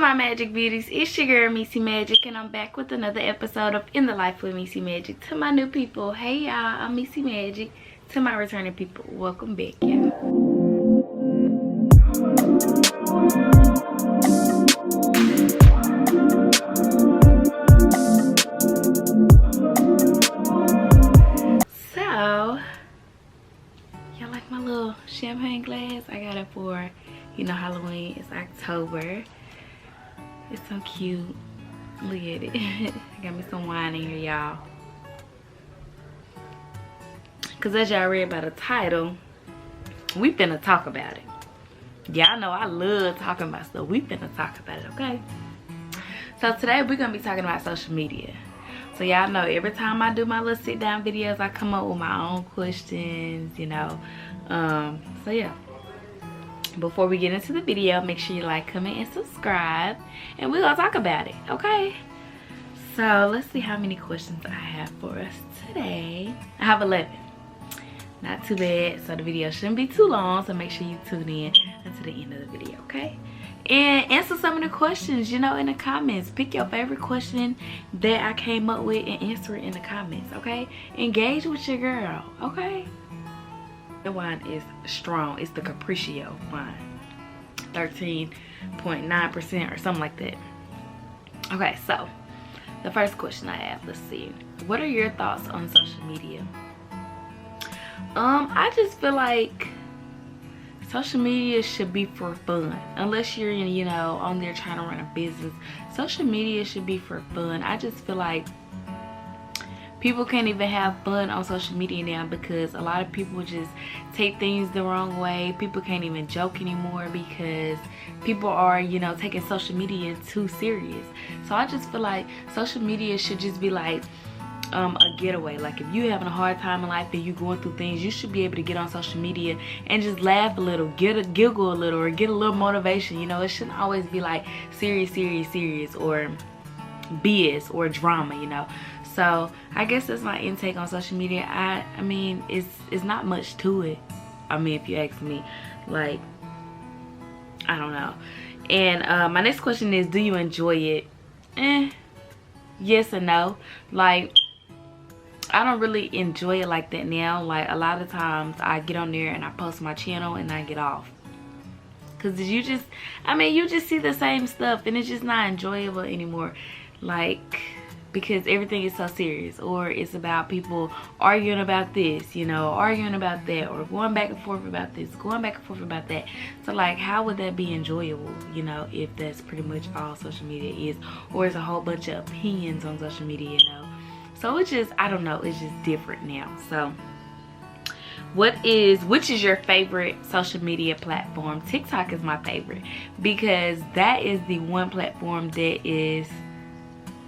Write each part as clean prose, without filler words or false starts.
my magic beauties, it's your girl Missy Magic, and I'm back with another episode of In the Life with Missy Magic. To my new people, hey y'all, I'm Missy Magic. To my returning people, welcome back, y'all. So y'all like my little champagne glass? I got it for, you know, Halloween. It's October. It's so cute. Look at it. I got me some wine in here, y'all. Cause as y'all read by the title, we finna talk about it. Y'all know I love talking about stuff. We finna talk about it, okay? So today we're gonna be talking about social media. So y'all know every time I do my little sit down videos, I come up with my own questions, you know. So yeah. Before we get into the video, make sure you like, comment, and subscribe, and we're gonna talk about it, okay? So let's see how many questions I have for us today. I have 11. Not too bad, so the video shouldn't be too long, so make sure you tune in until the end of the video, okay? And answer some of the questions, you know, in the comments. Pick your favorite question that I came up with and answer it in the comments, okay? Engage with your girl, okay? The wine is strong. It's the Capriccio wine, 13.9% or something like that. Okay, so the first question I have, let's see, what are your thoughts on social media? I just feel like social media should be for fun. Unless you're, you know, on there trying to run a business, social media should be for fun. I just feel like people can't even have fun on social media now because a lot of people just take things the wrong way. People can't even joke anymore because people are, you know, taking social media too serious. So I just feel like social media should just be like a getaway. Like if you're having a hard time in life and you're going through things, you should be able to get on social media and just laugh a little, giggle a little, or get a little motivation. You know, it shouldn't always be like serious or BS or drama, you know. So I guess that's my intake on social media. I mean, it's not much to it. I mean, if you ask me, like, I don't know. And my next question is, do you enjoy it? Yes and no. Like, I don't really enjoy it like that now. Like, a lot of times I get on there and I post my channel and I get off. Cause you just, I mean, you just see the same stuff and it's just not enjoyable anymore. Like, because everything is so serious, or it's about people arguing about this, you know, arguing about that, or going back and forth about this, going back and forth about that. So like, how would that be enjoyable, you know, if that's pretty much all social media is, or it's a whole bunch of opinions on social media, you know? So it's just, I don't know, it's just different now. So which is your favorite social media platform? TikTok is my favorite because that is the one platform that is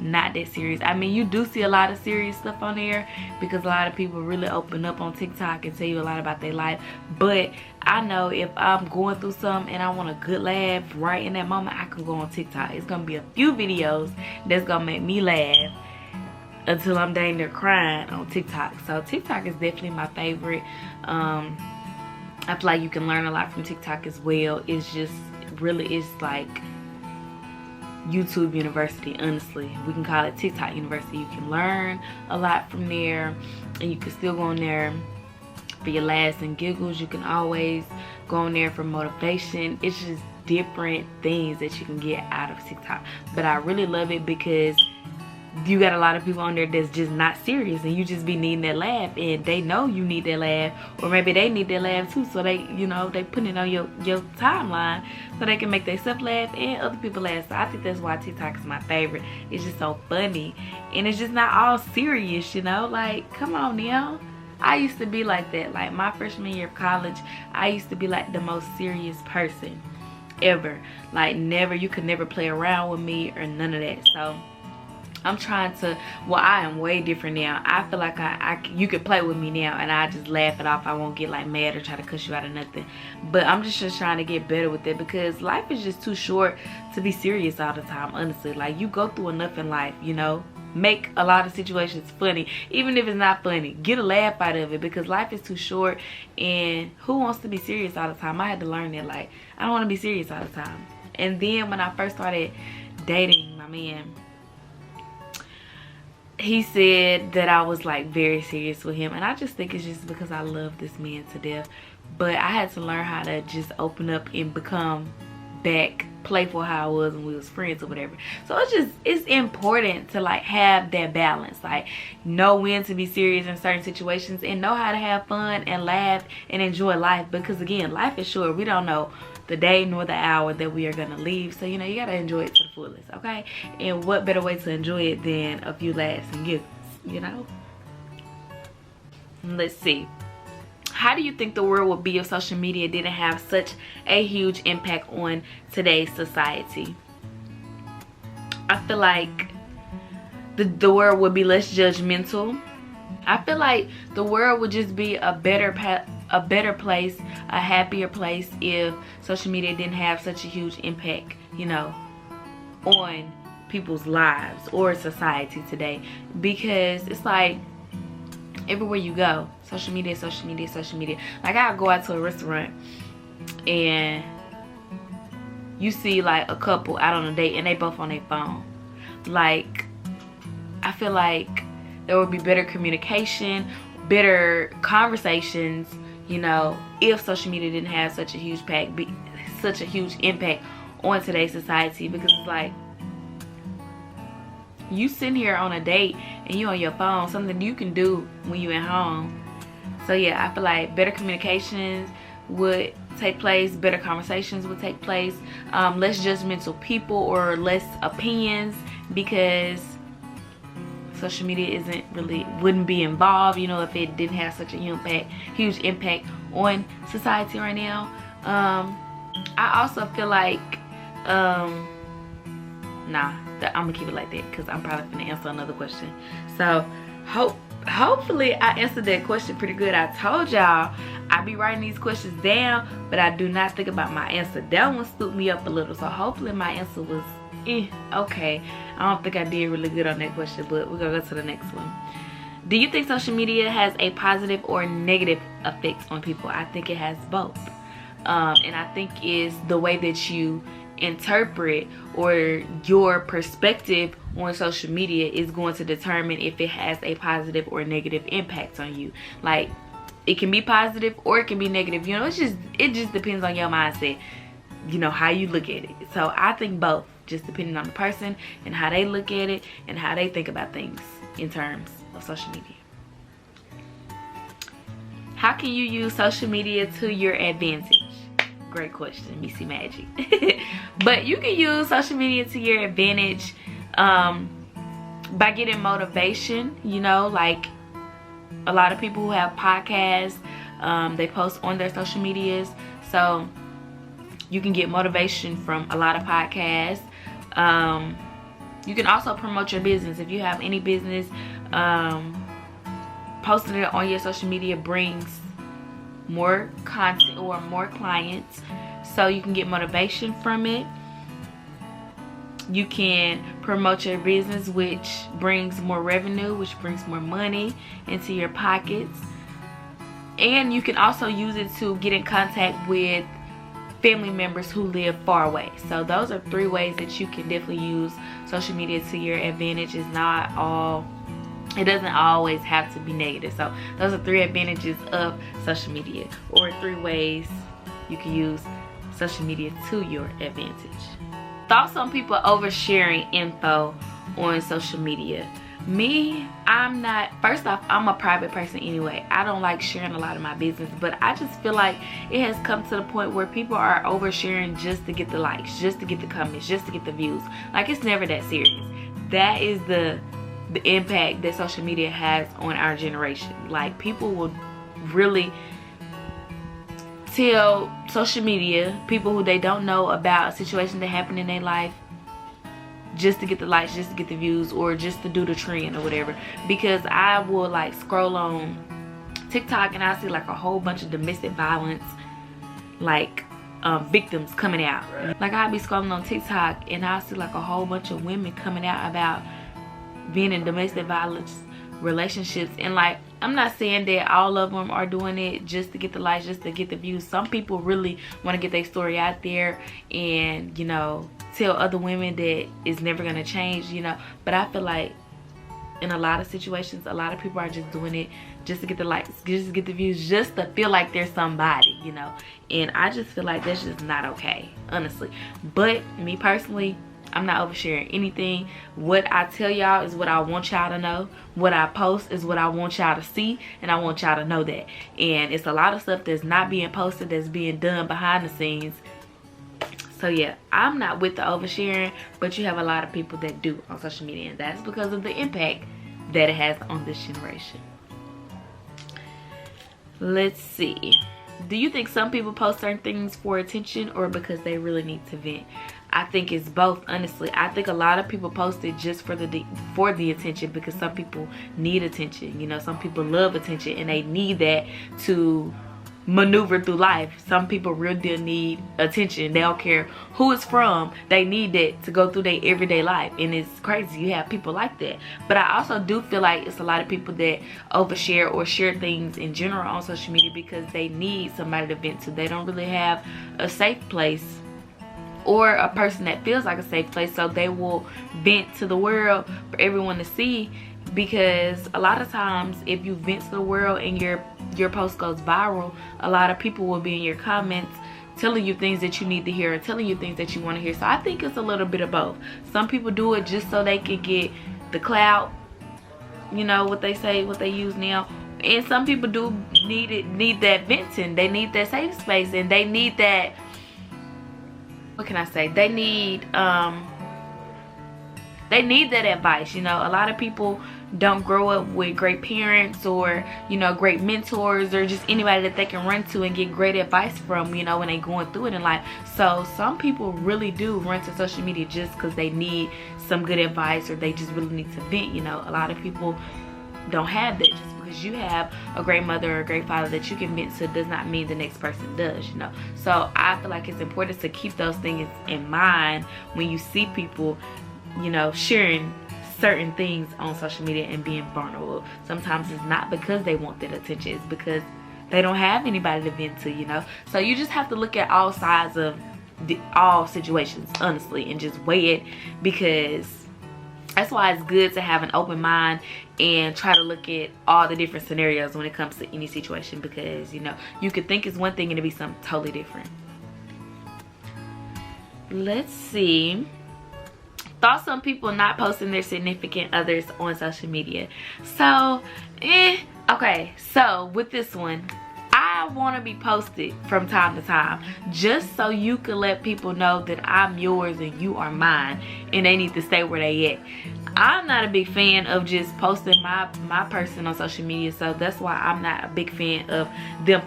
not that serious. I mean, you do see a lot of serious stuff on there because a lot of people really open up on TikTok and tell you a lot about their life. But I know if I'm going through something and I want a good laugh right in that moment, I can go on TikTok. It's gonna be a few videos that's gonna make me laugh until I'm dang near crying on TikTok. So TikTok is definitely my favorite. I feel like you can learn a lot from TikTok as well. It's just really, it's like YouTube University, honestly. We can call it TikTok University. You can learn a lot from there, and you can still go on there for your laughs and giggles. You can always go on there for motivation. It's just different things that you can get out of TikTok. But I really love it because you got a lot of people on there that's just not serious, and you just be needing that laugh, and they know you need that laugh, or maybe they need that laugh too, so they, you know, they put it on your timeline so they can make themselves laugh and other people laugh. So I think that's why TikTok is my favorite. It's just so funny, and it's just not all serious, you know. Like, come on now. I used to be like that. Like my freshman year of college, I used to be like the most serious person ever. Like never, you could never play around with me or none of that. So I'm trying to, well, I am way different now. I feel like you could play with me now and I just laugh it off. I won't get like mad or try to cuss you out or nothing. But I'm just trying to get better with it because life is just too short to be serious all the time, honestly. Like, you go through enough in life, you know. Make a lot of situations funny. Even if it's not funny, get a laugh out of it because life is too short, and who wants to be serious all the time? I had to learn that. Like, I don't want to be serious all the time. And then when I first started dating my man, he said that I was like very serious with him, and I just think it's just because I love this man to death. But I had to learn how to just open up and become back playful how I was when we was friends or whatever. So it's important to like have that balance, like know when to be serious in certain situations and know how to have fun and laugh and enjoy life, because again, life is short. We don't know the day nor the hour that we are gonna leave, so you know, you gotta enjoy it to the fullest, okay? And what better way to enjoy it than a few laughs and giggles, you know? Let's see. How do you think the world would be if social media didn't have such a huge impact on today's society? I feel like the world would be less judgmental. I feel like the world would just be a better place, a happier place if social media didn't have such a huge impact, you know, on people's lives or society today. Because it's like everywhere you go, social media, social media, social media. Like I'll go out to a restaurant and you see like a couple out on a date and they both on their phone. Like I feel like there would be better communication, better conversations, you know, if social media didn't have such a huge impact on today's society. Because it's like you sitting here on a date and you on your phone, something you can do when you at home. So yeah, I feel like better communications would take place, better conversations would take place, less judgmental people or less opinions, because social media wouldn't be involved, you know, if it didn't have such a huge impact on society right now. I also feel like I'm gonna keep it like that because I'm probably gonna answer another question. So hopefully I answered that question pretty good. I told y'all I be writing these questions down, but I do not think about my answer. That one spooked me up a little, so hopefully my answer was okay. I don't think I did really good on that question, but we're gonna go to the next one. Do you think social media has a positive or negative effect on people? I think it has both. And I think it's the way that you interpret or your perspective on social media is going to determine if it has a positive or negative impact on you. Like it can be positive or it can be negative, you know. It just depends on your mindset, you know, how you look at it. So I think both, just depending on the person and how they look at it and how they think about things in terms of social media. How can you use social media to your advantage? Great question, Missy Magic. But you can use social media to your advantage by getting motivation, you know, like a lot of people who have podcasts, they post on their social medias, so you can get motivation from a lot of podcasts. You can also promote your business. If you have any business, posting it on your social media brings more content or more clients, so you can get motivation from it. You can promote your business, which brings more revenue, which brings more money into your pockets. And you can also use it to get in contact with family members who live far away. So those are 3 ways that you can definitely use social media to your advantage. It doesn't always have to be negative. So those are 3 advantages of social media, or 3 ways you can use social media to your advantage. Thoughts on people oversharing info on social media? Me, first off, I'm a private person anyway. I don't like sharing a lot of my business, but I just feel like it has come to the point where people are oversharing just to get the likes, just to get the comments, just to get the views. Like, it's never that serious. That is the impact that social media has on our generation. Like, people will really tell social media, people who they don't know about a situation that happened in their life, just to get the likes, just to get the views, or just to do the trend or whatever. Because I will like scroll on TikTok and I see like a whole bunch of domestic violence like victims coming out. Like, I'll be scrolling on TikTok and I'll see like a whole bunch of women coming out about being in domestic violence relationships, and like I'm not saying that all of them are doing it just to get the likes, just to get the views. Some people really want to get their story out there and, you know, tell other women that it's never going to change, you know. But I feel like in a lot of situations, a lot of people are just doing it just to get the likes, just to get the views, just to feel like they're somebody, you know. And I just feel like that's just not okay, honestly. But me personally, I'm not oversharing anything. What I tell y'all is what I want y'all to know. What I post is what I want y'all to see, and I want y'all to know that. And it's a lot of stuff that's not being posted, that's being done behind the scenes. So yeah, I'm not with the oversharing, but you have a lot of people that do on social media, and that's because of the impact that it has on this generation. Let's see. Do you think some people post certain things for attention or because they really need to vent? I think it's both, honestly. I think a lot of people post it just for the attention, because some people need attention. You know, some people love attention and they need that to maneuver through life. Some people really need attention. They don't care who it's from. They need that to go through their everyday life. And it's crazy. You have people like that. But I also do feel like it's a lot of people that overshare or share things in general on social media because they need somebody to vent to. They don't really have a safe place or a person that feels like a safe place, so they will vent to the world for everyone to see. Because a lot of times if you vent to the world and your post goes viral, a lot of people will be in your comments telling you things that you need to hear, or telling you things that you want to hear. So I think it's a little bit of both. Some people do it just so they can get the clout, you know, what they say, what they use now. And some people do need that venting. They need that safe space, and they need that, what can I say, they need that advice. You know, a lot of people don't grow up with great parents, or, you know, great mentors, or just anybody that they can run to and get great advice from, you know, when they're going through it in life. So some people really do run to social media just because they need some good advice, or they just really need to vent. You know, a lot of people don't have that. Just because you have a great mother or a great father that you can vent to does not mean the next person does, you know. So I feel like it's important to keep those things in mind when you see people, you know, sharing certain things on social media and being vulnerable. Sometimes it's not because they want that attention, it's because they don't have anybody to vent to, you know. So you just have to look at all sides of all situations, honestly, and just weigh it, because that's why it's good to have an open mind and try to look at all the different scenarios when it comes to any situation, because, you know, you could think it's one thing and it be something totally different. Let's see. Thoughts on people not posting their significant others on social media. So, okay, so with this one, I want to be posted from time to time, just so you can let people know that I'm yours and you are mine, and they need to stay where they at. I'm not a big fan of just posting my person on social media, so that's why I'm not a big fan of them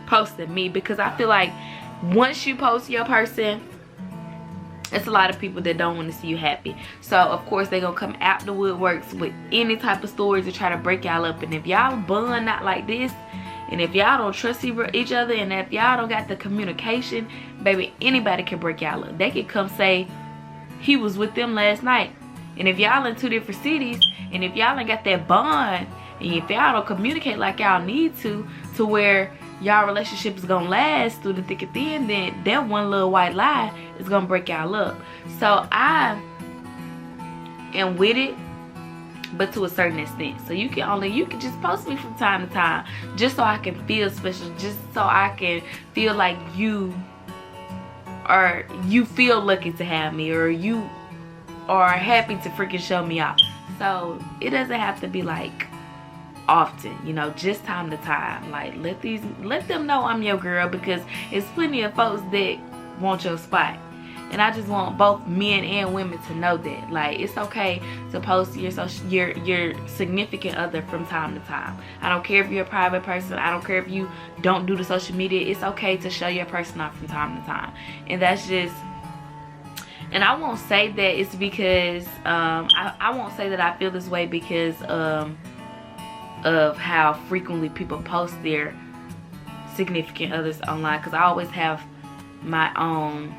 posting me, because I feel like once you post your person, it's a lot of people that don't want to see you happy. So of course they're gonna come out the woodworks with any type of stories to try to break y'all up. And if y'all bond not like this, and if y'all don't trust each other, and if y'all don't got the communication, baby, anybody can break y'all up. They could come say he was with them last night, and if y'all in 2 different cities, and if y'all ain't got that bond, and if y'all don't communicate like y'all need to where y'all relationship is gonna last through the thick and thin, then that one little white lie is gonna break y'all up. So I am with it, but to a certain extent. So you can just post me from time to time, just so I can feel special, just so I can feel like you feel lucky to have me, or you are happy to freaking show me off. So it doesn't have to be like often, you know, just time to time. Like, let them know I'm your girl, because it's plenty of folks that want your spot. And I just want both men and women to know that, like, it's okay to post your significant other from time to time. I don't care if you're a private person. I don't care if you don't do the social media. It's okay to show your person off from time to time. And that's just, and I won't say that it's because I won't say that I feel this way because of how frequently people post their significant others online, because I always have my own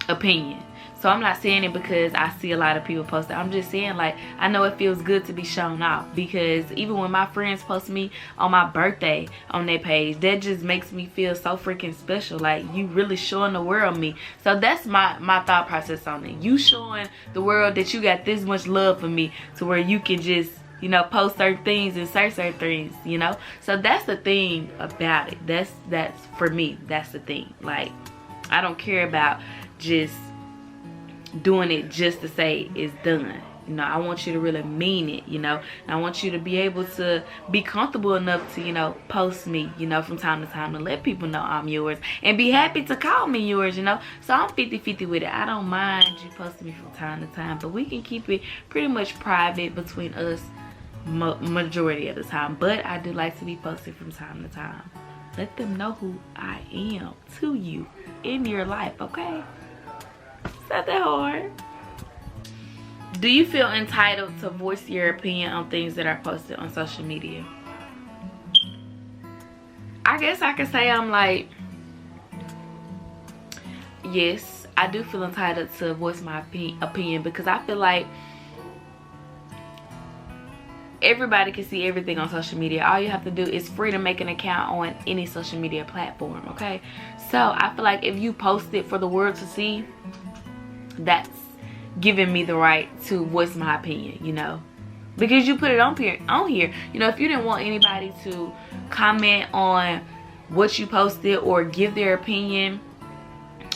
opinion. So I'm not saying it because I see a lot of people post it. I'm just saying, like, I know it feels good to be shown off, because even when my friends post me on my birthday on their page, that just makes me feel so freaking special. Like, you really showing the world me. So that's my thought process on it. You showing the world that you got this much love for me, to where you can just, you know, post certain things and say certain things, you know. So that's the thing about it. That's for me, that's the thing. Like, I don't care about just doing it just to say it's done. You know, I want you to really mean it, you know. And I want you to be able to be comfortable enough to, you know, post me, you know, from time to time, to let people know I'm yours, and be happy to call me yours, you know. So I'm 50-50 with it. I don't mind you posting me from time to time, but we can keep it pretty much private between us majority of the time. But I do like to be posted from time to time. Let them know who I am to you in your life, okay? It's not that hard. Do you feel entitled to voice your opinion on things that are posted on social media? I guess I could say I'm like, yes, I do feel entitled to voice my opinion, because I feel like everybody can see everything on social media. All you have to do is free to make an account on any social media platform, okay? So I feel like if you post it for the world to see, that's giving me the right to voice my opinion, you know, because you put it on here. You know, if you didn't want anybody to comment on what you posted or give their opinion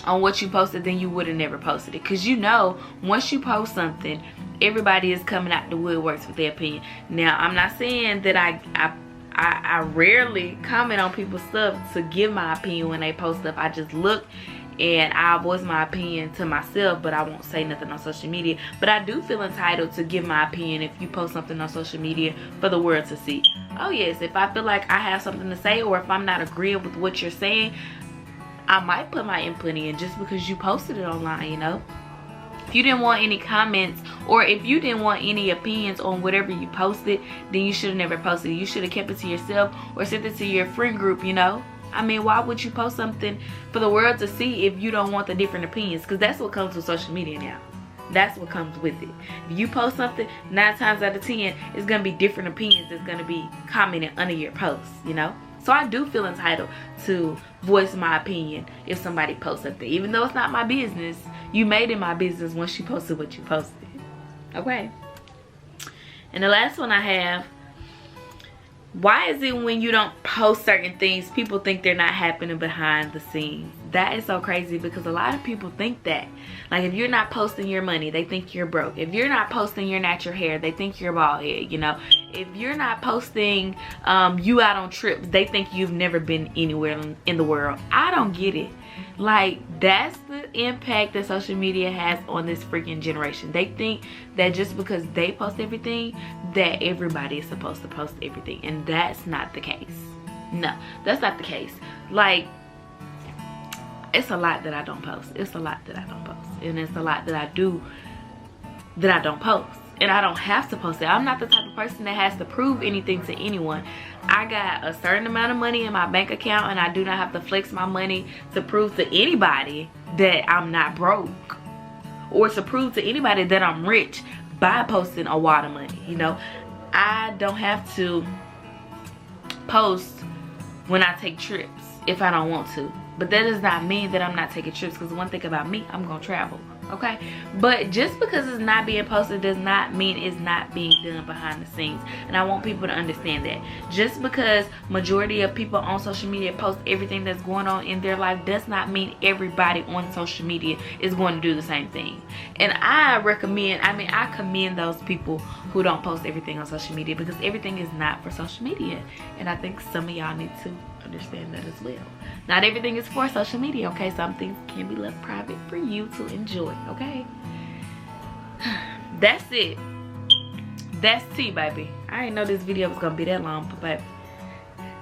on what you posted, then you would have never posted it. Because, you know, once you post something, everybody is coming out the woodworks with their opinion. Now, I'm not saying that I rarely comment on people's stuff to give my opinion when they post stuff. I just look and I'll voice my opinion to myself, but I won't say nothing on social media. But I do feel entitled to give my opinion if you post something on social media for the world to see. Oh yes, if I feel like I have something to say, or if I'm not agreeing with what you're saying, I might put my input in just because you posted it online, you know. If you didn't want any comments, or if you didn't want any opinions on whatever you posted, then you should have never posted it. You should have kept it to yourself or sent it to your friend group, you know. I mean, why would you post something for the world to see if you don't want the different opinions? Because that's what comes with social media now. That's what comes with it. If you post something, 9 times out of 10, it's going to be different opinions that's going to be commented under your post, you know. So I do feel entitled to voice my opinion if somebody posts something. Even though it's not my business, you made it my business once you posted what you posted. Okay. And the last one I have, why is it when you don't post certain things, people think they're not happening behind the scenes? That is so crazy, because a lot of people think that. Like, if you're not posting your money, they think you're broke. If you're not posting your natural hair, they think you're bald head, you know. If you're not posting you out on trips, they think you've never been anywhere in the world. I don't get it. Like, that's the impact that social media has on this freaking generation. They think that just because they post everything, that everybody is supposed to post everything, and that's not the case. No, that's not the case. Like, it's a lot that I don't post. It's a lot that I don't post, and it's a lot that I do that I don't post, and I don't have to post it. I'm not the type of person that has to prove anything to anyone. I got a certain amount of money in my bank account, and I do not have to flex my money to prove to anybody that I'm not broke, or to prove to anybody that I'm rich by posting a wad of money, you know. I don't have to post when I take trips if I don't want to. But that does not mean that I'm not taking trips, because one thing about me, I'm gonna travel, okay? But just because it's not being posted does not mean it's not being done behind the scenes. And I want people to understand that. Just because majority of people on social media post everything that's going on in their life does not mean everybody on social media is going to do the same thing. And I commend those people who don't post everything on social media, because everything is not for social media. And I think some of y'all need to understand that as well. Not everything is for social media, okay? Some things can be left private for you to enjoy, okay? That's it. That's tea, baby. I didn't know this video was gonna be that long, but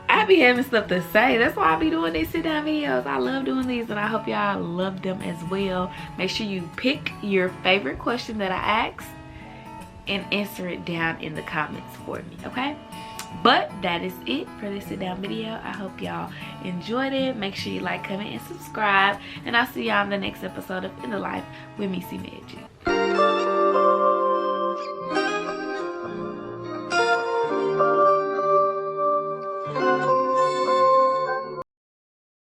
I be having stuff to say. That's why I be doing these sit down videos. I love doing these, and I hope y'all love them as well. Make sure you pick your favorite question that I asked and answer it down in the comments for me, okay? But that is it for this sit down video. I hope y'all enjoyed it. Make sure you like, comment, and subscribe. And I'll see y'all in the next episode of In the Life with Missy Magic.